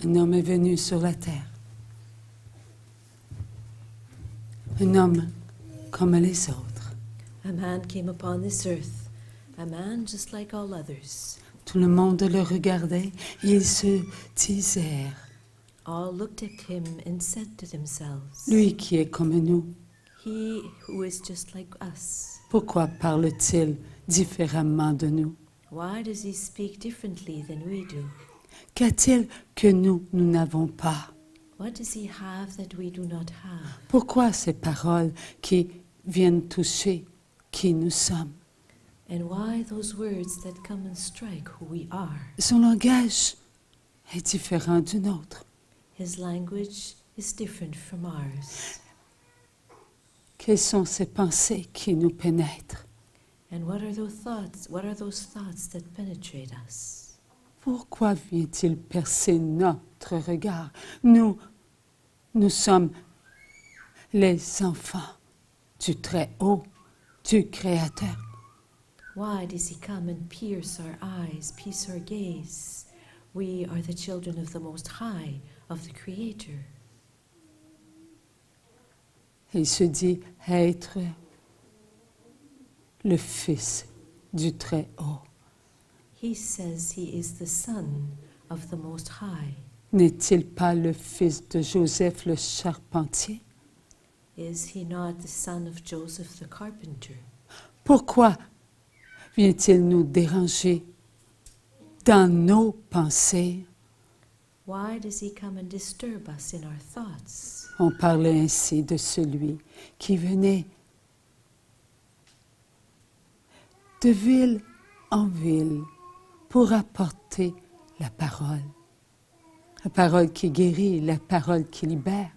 Un homme est venu sur la terre. Un homme comme les autres. A man came upon this earth, a man just like all others. Tout le monde le regardait et ils se disèrent, All looked at him and said to themselves, lui qui est comme nous, He who is just like us. pourquoi parle-t-il différemment de nous? Why does he speak differently than we do? Qu'a-t-il que nous n'avons pas? What does he have that we do not have? Pourquoi ces paroles qui viennent toucher qui nous sommes? And why those words that come and strike who we are? Son langage est différent du nôtre. His language is different from ours. Quelles sont ces pensées qui nous pénètrent? And what are those thoughts? What are those thoughts that penetrate us? Pourquoi vient-il percer notre regard? Nous sommes les enfants du Très-Haut, du Créateur. Why does he come and pierce our eyes, pierce our gaze? We are the children of the Most High, of the Creator. Il se dit être le Fils du Très-Haut. He says he is the Son of the Most High. N'est-il pas le fils de Joseph le charpentier? Is he not the son of Joseph the carpenter? Pourquoi vient-il nous déranger dans nos pensées? Why does he come and disturb us in our thoughts? On parlait ainsi de celui qui venait de ville en ville pour apporter la parole qui guérit, la parole qui libère.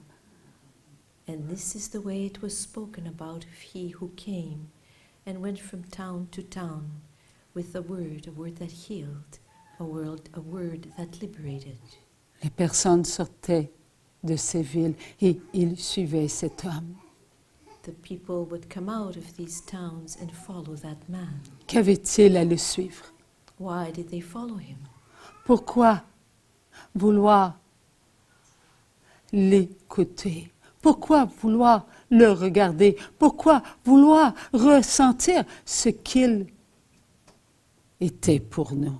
And this is the way it was spoken about of he who came and went from town to town with a word that healed, a word that liberated. Les personnes sortaient de ces villes et ils suivaient cet homme. The people would come out of these towns and follow that man. Qu'avait-il à le suivre? Why did they follow him? Pourquoi vouloir l'écouter? Pourquoi vouloir le regarder? Pourquoi vouloir ressentir ce qu'il était pour nous?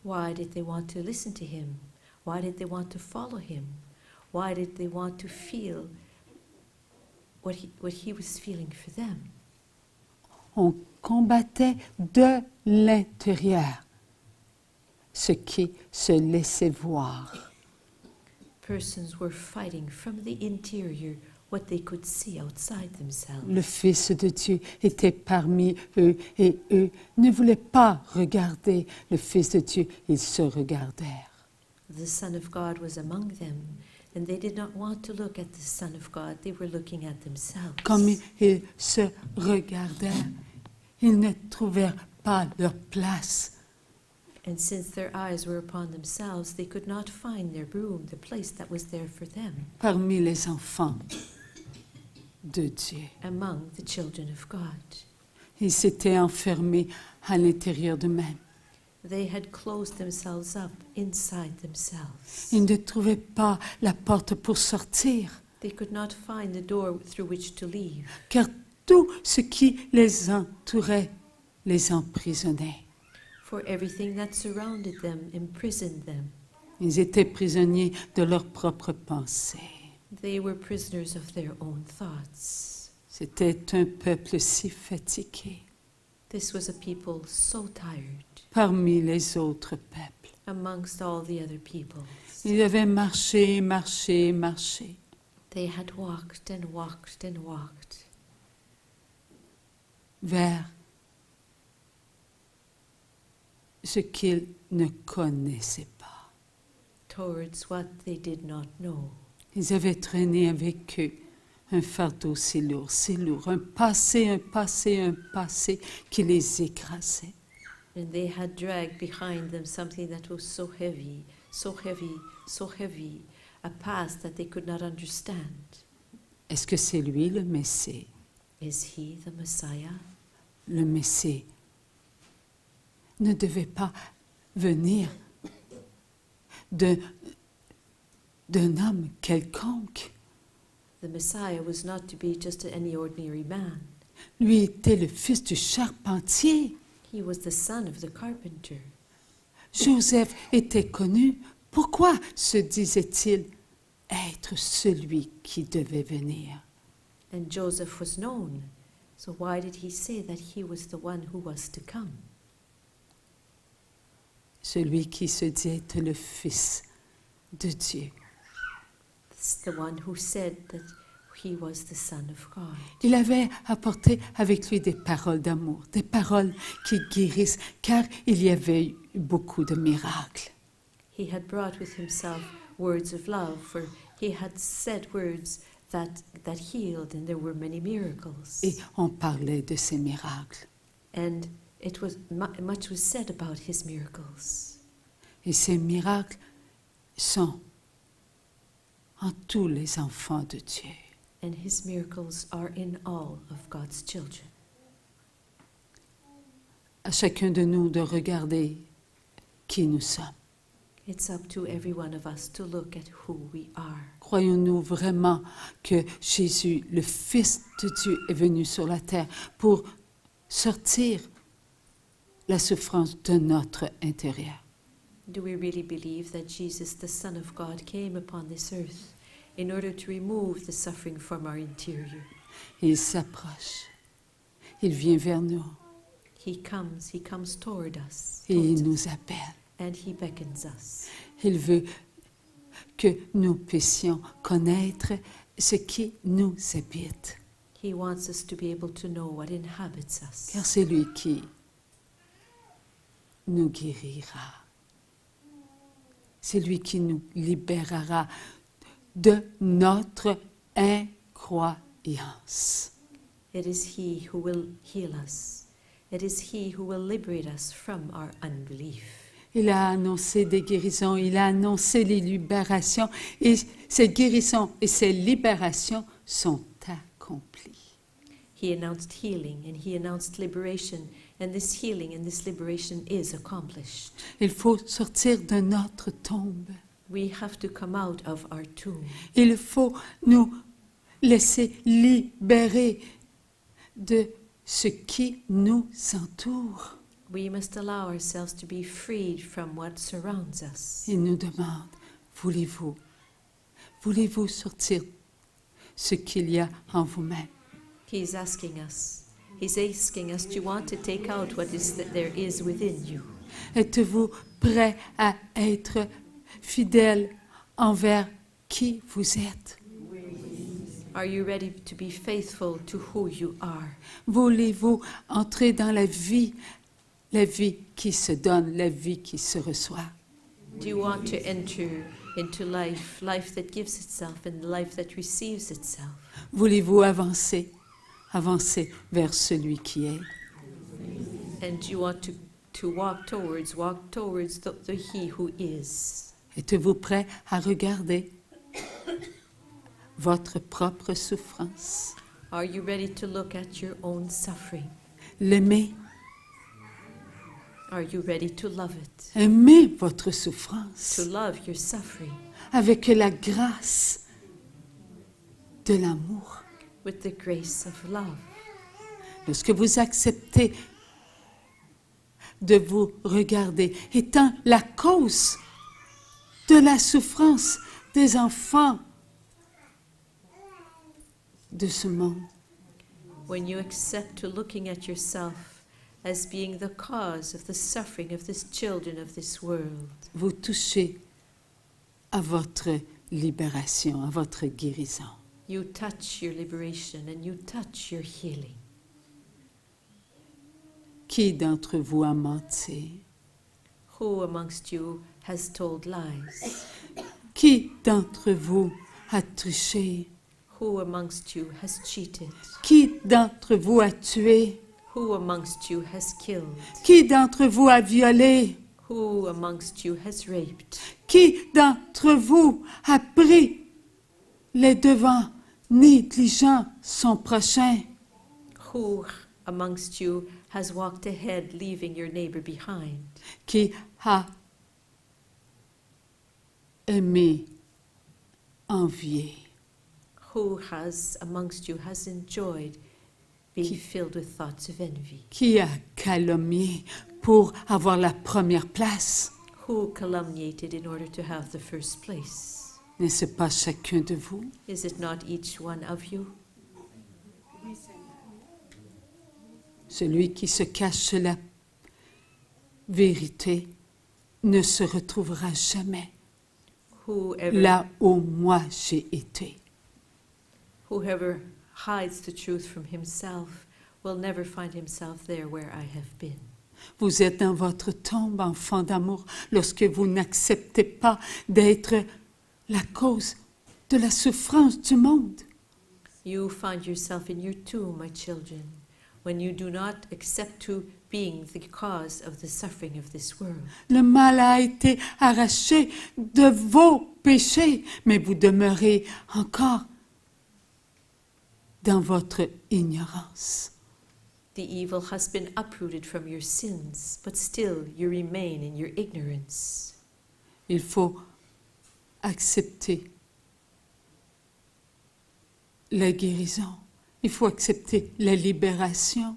Why did they want to listen to him? Why did they want to follow him? Why did they want to feel what he was feeling for them? On combattait de l'intérieur ce qui se laissait voir. Persons were fighting from the interior what they could see outside themselves. Le Fils de Dieu était parmi eux et eux ne voulaient pas regarder le Fils de Dieu, ils se regardèrent. The Son of God was among them, and they did not want to look at the Son of God, they were looking at themselves. Comme ils se regardèrent, ils ne trouvèrent pas leur place. And since their eyes were upon themselves, they could not find their room, the place that was there for them, Parmi les enfants de Dieu. among the children of God. Ils s'étaient enfermés à l'intérieur d'eux-mêmes. They had closed themselves up inside themselves. Ils ne trouvaient pas la porte pour sortir, They could not find the door through which to leave, car tout ce qui les entourait les emprisonnait. for everything that surrounded them imprisoned them. Ils étaient prisonniers de leurs propres pensées. They were prisoners of their own thoughts. C'était un peuple si fatigué This was a people so tired parmi les autres peuples. amongst all the other peoples. Ils avaient marché, marché, marché. They had walked and walked and walked vers ce qu'ils ne connaissaient pas. towards what they did not know. Ils avaient traîné avec eux un fardeau si lourd, un passé qui les écrasait. And they had dragged behind them something that was so heavy, so heavy, so heavy, a past that they could not understand. Est-ce que c'est lui le Messie? Is he the Messiah? Le Messie ne devait pas venir d'un homme quelconque. The Messiah was not to be just any ordinary man. Lui était le fils du charpentier. He was the son of the carpenter. Joseph était connu. Pourquoi se disait-il être celui qui devait venir? And Joseph was known. So why did he say that he was the one who was to come? Celui qui se dit être le fils de Dieu. It's the one who said that he was the Son of God. Il avait apporté avec lui des paroles d'amour, des paroles qui guérissent, car il y avait eu beaucoup de miracles. He had brought with himself words of love, for he had said words that healed, and there were many miracles. Et on parlait de ces miracles. And it was much was said about his miracles. Et ces miracles sont en tous les enfants de Dieu. And his miracles are in all of God's children. À chacun de nous de regarder qui nous sommes. It's up to every one of us to look at who we are. Croyons-nous vraiment que Jésus, le Fils de Dieu, est venu sur la terre pour sortir la souffrance de notre intérieur? Do we really believe that Jesus, the Son of God, came upon this earth in order to remove the suffering from our interior? Il s'approche, il vient vers nous He comes toward us, et il towards us, nous appelle. and he beckons us. Il veut que nous puissions connaître ce qui nous habite, He wants us to be able to know what inhabits us. car c'est lui qui nous guérira. C'est lui qui nous libérera de notre incroyance. It is he who will heal us. It is he who will liberate us from our unbelief. Il a annoncé des guérisons, il a annoncé les libérations, et ces guérisons et ces libérations sont accomplies. He announced healing and he announced liberation, and this healing and this liberation is accomplished. Il faut sortir de notre tombe. We have to come out of our tomb. Il faut nous laisser libérer de ce qui nous entoure. We must allow ourselves to be freed from what surrounds us. Il nous demande, voulez-vous sortir ce qu'il y a en vous-même? He's asking us, do you want to take out what is that there is within you? Êtes-vous prêt à être fidèle envers qui vous êtes? Are you ready to be faithful to who you are? Voulez-vous entrer dans la vie qui se donne, la vie qui se reçoit? Do you want to enter into life that gives itself and life that receives itself? Voulez-vous avancer vers celui qui est? And do you want to walk towards the he who is? Êtes-vous prêt à regarder votre propre souffrance? Are you ready to look at your own suffering? L'aimer? Are you ready to love it? Aimez votre souffrance To love your suffering avec la grâce de l'amour. with the grace of love. Lorsque vous acceptez de vous regarder étant la cause de la souffrance des enfants de ce monde, When you accept to looking at yourself as being the cause of the suffering of these children of this world, vous touchez à votre libération, à votre guérison. you touch your liberation and you touch your healing. Qui d'entre vous a menti? Who amongst you has told lies? Qui d'entre vous a triché? Who amongst you has cheated? Qui d'entre vous a tué? Who amongst you has killed? Qui d'entre vous a violé? Who amongst you has raped? Qui d'entre vous a pris les devants, négligeant son prochain? Who amongst you has walked ahead, leaving your neighbor behind? Qui a aimé envié? Who has amongst you has enjoyed being filled with thoughts of envy? Qui a calomnié pour avoir la première place? Who calumniated in order to have the first place? N'est-ce pas chacun de vous? Is it not each one of you? Celui qui se cache sur la vérité ne se retrouvera jamais là où moi j'ai été. Whoever hides the truth from himself will never find himself there where I have been. Vous êtes dans votre tombe, enfant d'amour, lorsque vous n'acceptez pas d'être la cause de la souffrance du monde. You find yourself in your tomb, my children, when you do not accept to being the cause of the suffering of this world. Le mal a été arraché de vos péchés, mais vous demeurez encore dans votre ignorance. The evil has been uprooted from your sins, but still you remain in your ignorance. Il faut accepter la guérison. Il faut accepter la libération.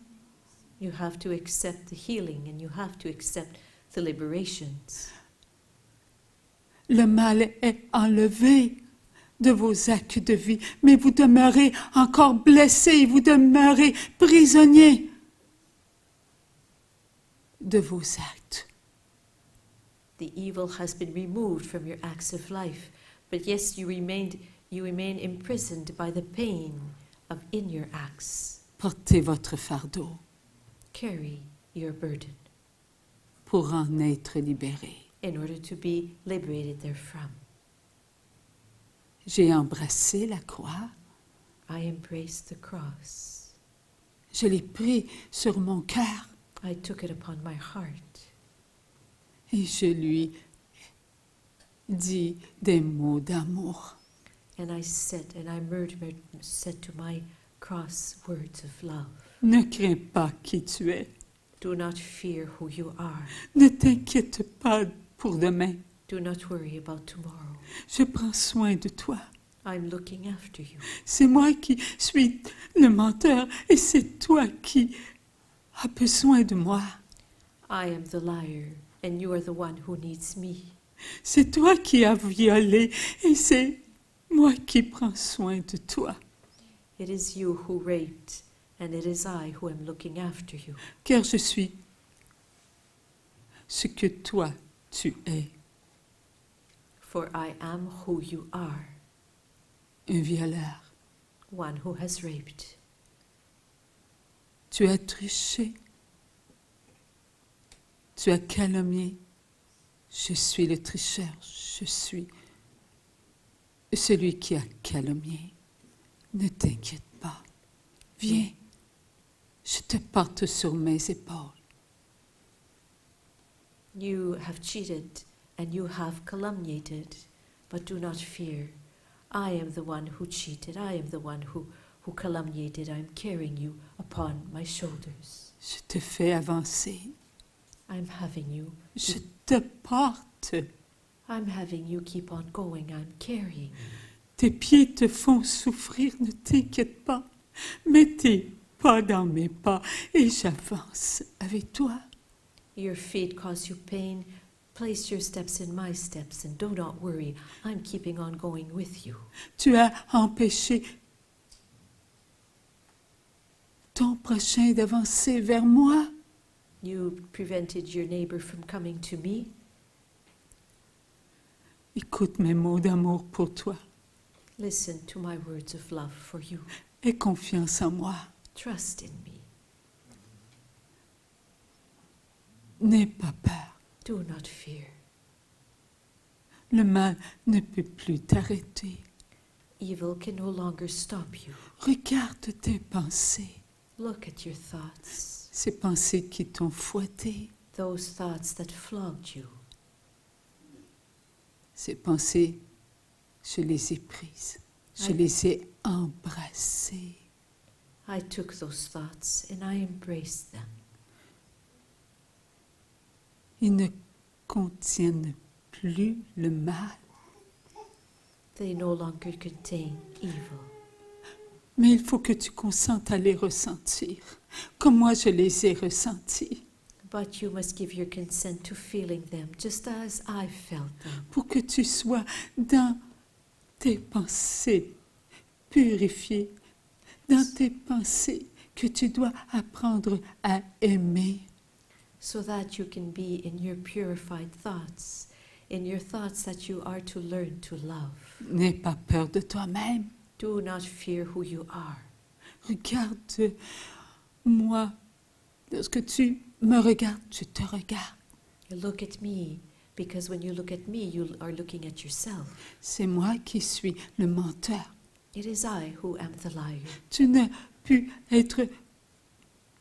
You have to accept the healing and you have to accept the liberations. Le mal est enlevé de vos actes de vie, mais vous demeurez encore blessés, vous demeurez prisonniers de vos actes. The evil has been removed from your acts of life, but yes, you remain imprisoned by the pain of in your acts. Portez votre fardeau Carry your burden pour en être libéré. in order to be liberated therefrom. J'ai embrassé la croix, I embraced the cross. je l'ai pris sur mon cœur I took it upon my heart. et je lui dis des mots d'amour. And I said to my cross words of love. Ne crains pas qui tu es. Do not fear who you are. Ne t'inquiète pas pour demain. Do not worry about tomorrow. Je prends soin de toi. I'm looking after you. C'est moi qui suis le menteur et c'est toi qui as besoin de moi. I am the liar, and you are the one who needs me. C'est toi qui as violé et c'est moi qui prends soin de toi. It is you who raped, and it is I who am looking after you. Car je suis ce que toi tu es, For I am who you are, un violeur. one who has raped. Tu as triché. Tu as calomnié. Je suis le tricheur. Je suis celui qui a calomnié. Ne t'inquiète pas. Viens. Je te porte sur mes épaules. You have cheated and you have calumniated, but do not fear. I am the one who cheated. I am the one who calumniated. I am carrying you upon my shoulders. Je te fais avancer. I'm having you. Je te porte. I'm having you keep on going. I'm carrying you. Tes pieds te font souffrir, ne t'inquiète pas. Mets tes pas dans mes pas et j'avance avec toi. Your feet cause you pain. Place your steps in my steps and do not worry. I'm keeping on going with you. Tu as empêché ton prochain d'avancer vers moi. You prevented your neighbor from coming to me. Écoute mes mots d'amour pour toi. Listen to my words of love for you. Aie confiance en moi. Trust in me. N'aie pas peur. Do not fear. Le mal ne peut plus t'arrêter. Evil can no longer stop you. Regarde tes pensées. Look at your thoughts. Ces pensées qui t'ont fouetté. Those thoughts that flogged you. Ces pensées, je les ai prises. Je les ai embrassées. I took those thoughts and I embraced them. Ils ne contiennent plus le mal. They no longer contain evil. Mais il faut que tu consentes à les ressentir, comme moi je les ai ressentis, But you must give your consent to feeling them just as I felt them. pour que tu sois dans tes pensées purifiées, dans tes pensées que tu dois apprendre à aimer. So that you can be in your purified thoughts, in your thoughts that you are to learn to love. N'aie pas peur de toi-même. Do not fear who you are. Regarde-moi. Lorsque tu me regardes, je te regarde. You look at me, because when you look at me, you are looking at yourself. C'est moi qui suis le menteur. It is I who am the liar. Tu ne peux être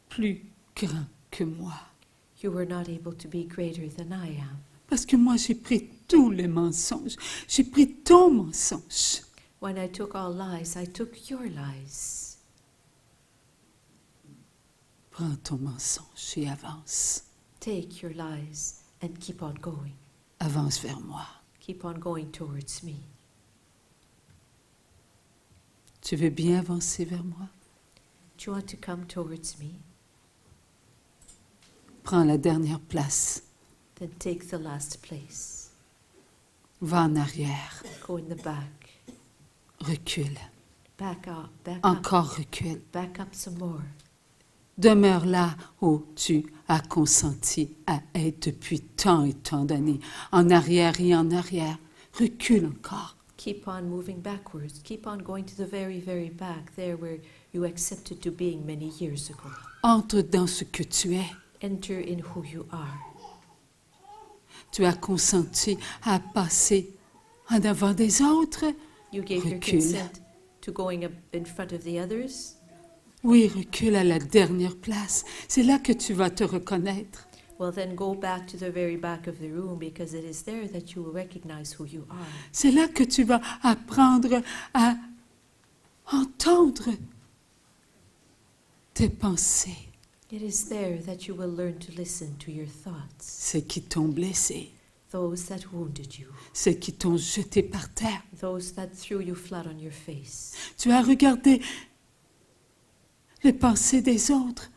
plus grand que moi. You were not able to be greater than I am. Parce que moi, j'ai pris tous les mensonges. J'ai pris ton mensonge. When I took all lies, I took your lies. Prends ton mensonge et avance. Take your lies and keep on going. Avance vers moi. Keep on going towards me. Tu veux bien avancer vers moi? Do you want to come towards me? Prends la dernière place. Then take the last place. Va en arrière. Go in the back. Recule. Back up. Back up. Encore recule. Back up some more. Demeure là où tu as consenti à être depuis tant et tant d'années. En arrière et en arrière. Recule encore. Keep on moving backwards. Keep on going to the very, very back, there where you accepted to being many years ago. Entre dans ce que tu es. Enter in who you are. Tu as consenti à passer en avant des autres. You gave your Recule. consent to going up in front of the others. Oui, recule à la dernière place. C'est là que tu vas te reconnaître. Well, then go back to the very back of the room, because it is there that you will recognize who you are. C'est là que tu vas apprendre à entendre tes pensées, It is there that you will learn to listen to your thoughts, ceux qui t'ont blessé, those that wounded you, ceux qui t'ont jeté par terre. those that threw you flat on your face. Tu as regardé les pensées des autres,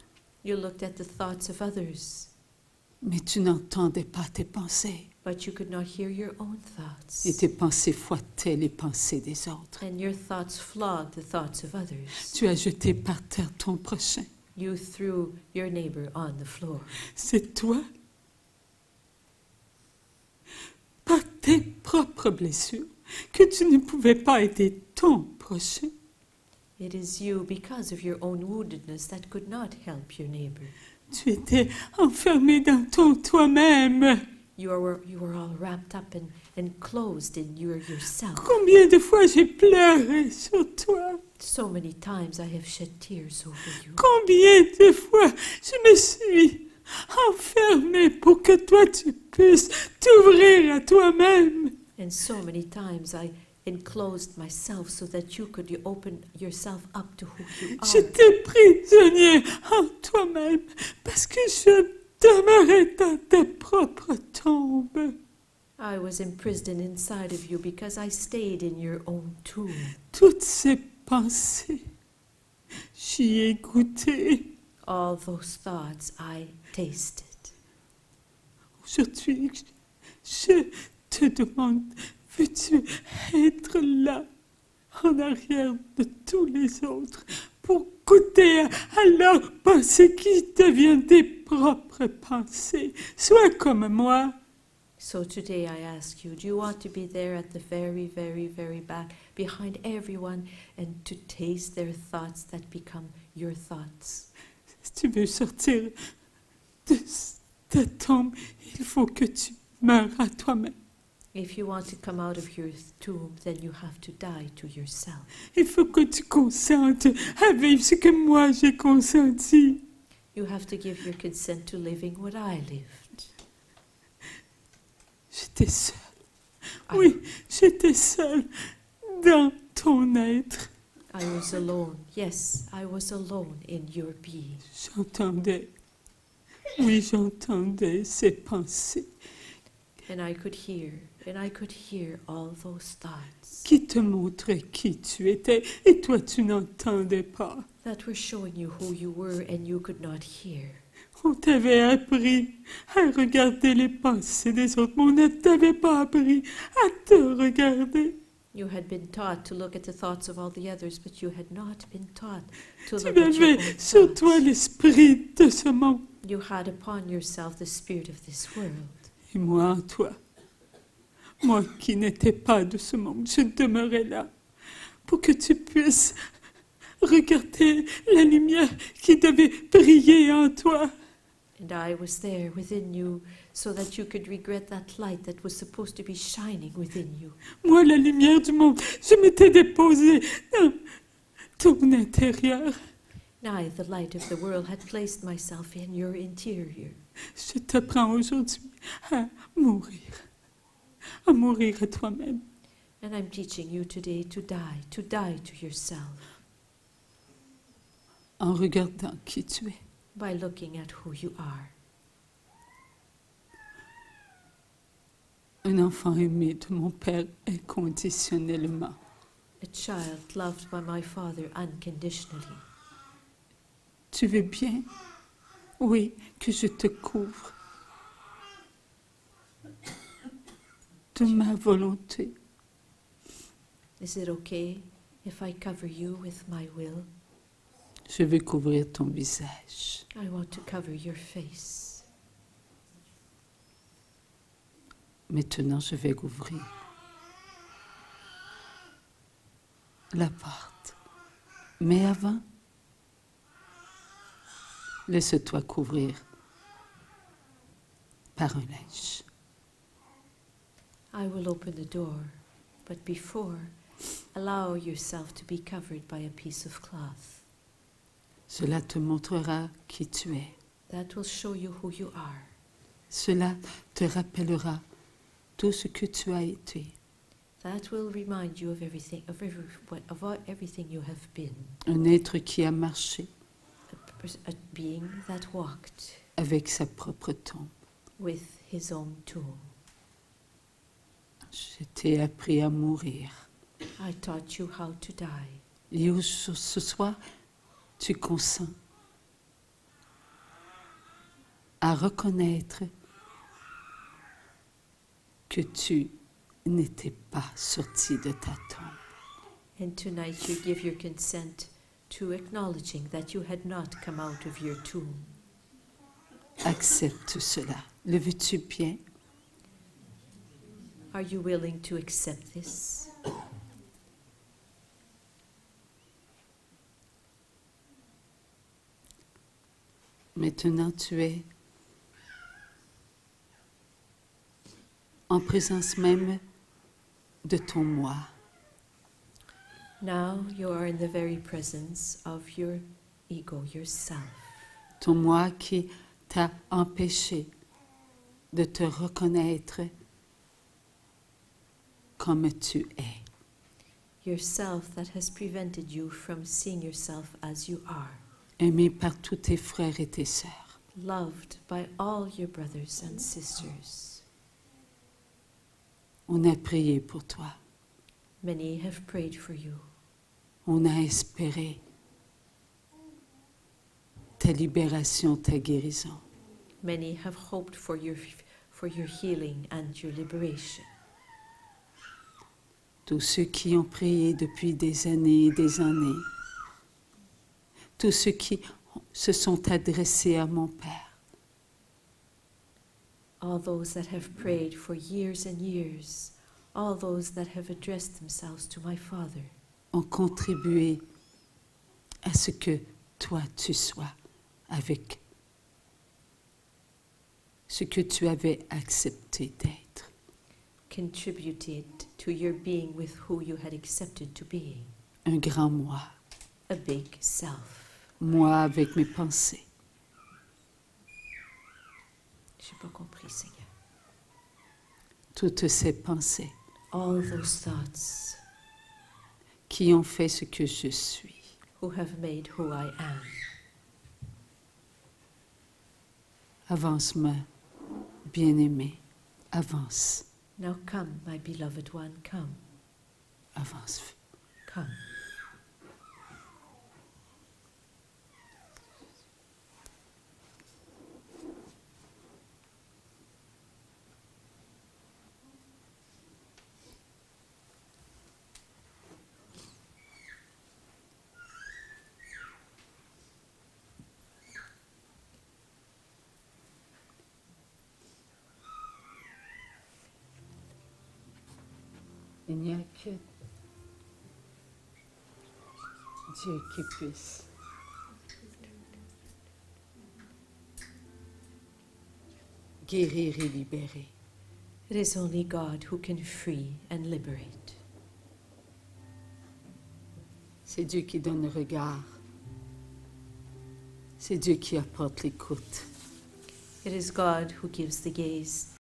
You looked at the thoughts of others, mais tu n'entendais pas tes pensées. but you could not hear your own thoughts. Et tes pensées fouettaient les pensées des autres. And your thoughts flogged the thoughts of others. Tu as jeté par terre ton prochain. You threw your neighbor on the floor. C'est toi, par tes propres blessures, que tu ne pouvais pas aider ton prochain. It is you, because of your own woundedness, that could not help your neighbor. Tu étais enfermé dans ton toi-même. You were all wrapped up and enclosed in yourself. Combien de fois j'ai pleuré sur toi? So many times I have shed tears over you. Combien de fois je me suis enfermée pour que toi tu puisses t'ouvrir à toi-même. And so many times I enclosed myself so that you could open yourself up to who you are. J'étais prisonnier en toi-même parce que je demeurais dans ta propre tombe. I was imprisoned inside of you because I stayed in your own tomb. Toutes ces pensées, j'y ai goûté. All those thoughts I tasted. Aujourd'hui, je te demande, veux-tu être là, en arrière de tous les autres, pour goûter à leurs pensées qui deviennent tes propres pensées? Sois comme moi. So today I ask you, do you want to be there at the very, very, very back, behind everyone, and to taste their thoughts that become your thoughts? Si tu veux sortir de ta tombe, il faut que tu meures à toi-même. If you want to come out of your tomb, then you have to die to yourself. Il faut que tu consentes à vivre ce que moi j'ai consenti. You have to give your consent to living what I lived. J'étais seule. Oui, j'étais seule dans ton être. I was alone. Yes, I was alone in your being. J'entendais, oui, j'entendais ces pensées And I could hear all those thoughts qui te montraient qui tu étais et toi tu n'entendais pas. that were showing you who you were and you could not hear. On t'avait appris à regarder les pensées des autres, mais on ne t'avait pas appris à te regarder. You had been taught to look at the thoughts of all the others, but you had not been taught to Tu look at your avais own sur toi thoughts. l'esprit de ce monde You had upon yourself the spirit of this world. et moi en toi. Moi qui n'étais pas de ce monde, je demeurais là pour que tu puisses regarder la lumière qui devait briller en toi. And I was there within you so that you could regret that light that was supposed to be shining within you. Moi, la lumière du monde, je m'étais déposée dans ton intérieur. I, the light of the world, had placed myself in your interior. Je t'apprends aujourd'hui à mourir à toi-même. And I'm teaching you today to die to yourself En regardant qui tu es. by looking at who you are. Un enfant aimé de mon Père inconditionnellement. A child loved by my Father unconditionally. Tu veux bien? Oui, que je te couvre de ma volonté. Is it okay if I cover you with my will? Je vais couvrir ton visage. I want to cover your face. Maintenant, je vais ouvrir la porte. Mais avant, laisse-toi couvrir par un linge. I will open the door, but before, allow yourself to be covered by a piece of cloth. Cela te montrera qui tu es. That will show you who you are. Cela te rappellera tout ce que tu as été. That will remind you of everything you have been. Un être qui a marché A being that walked avec sa propre tombe. with his own tomb. Je t'ai appris à mourir. I taught you how to die. Et ce soir, tu consens à reconnaître que tu n'étais pas sorti de ta tombe. And tonight you give your consent to acknowledging that you had not come out of your tomb. Accepte cela. Le veux-tu bien? Are you willing to accept this? Maintenant, tu es en présence même de ton moi. Now you are in the very presence of your ego, yourself. Ton moi qui t'a empêché de te reconnaître comme tu es. Yourself that has prevented you from seeing yourself as you are. Aimé par tous tes frères et tes sœurs. Loved by all your brothers and sisters. On a prié pour toi. Many have prayed for you. On a espéré ta libération, ta guérison. Many have hoped for your healing and your liberation. Tous ceux qui ont prié depuis des années et des années. Tous ceux qui se sont adressés à mon Père. All those that have prayed for years and years. All those that have addressed themselves to my Father. Ont contribué à ce que toi tu sois avec ce que tu avais accepté d'être. Contributed to your being with who you had accepted to be. Un grand moi. A big self. Moi avec mes pensées. J'ai pas compris, Seigneur. Toutes ces pensées All those thoughts qui ont fait ce que je suis. who have made who I am. Avance-moi, bien-aimé. Avance, Now come, my beloved one, come, avance. come. Il n'y a que Dieu qui puisse guérir et libérer. It is only God who can free and liberate. C'est Dieu qui donne le regard. C'est Dieu qui apporte l'écoute. It is God who gives the gaze.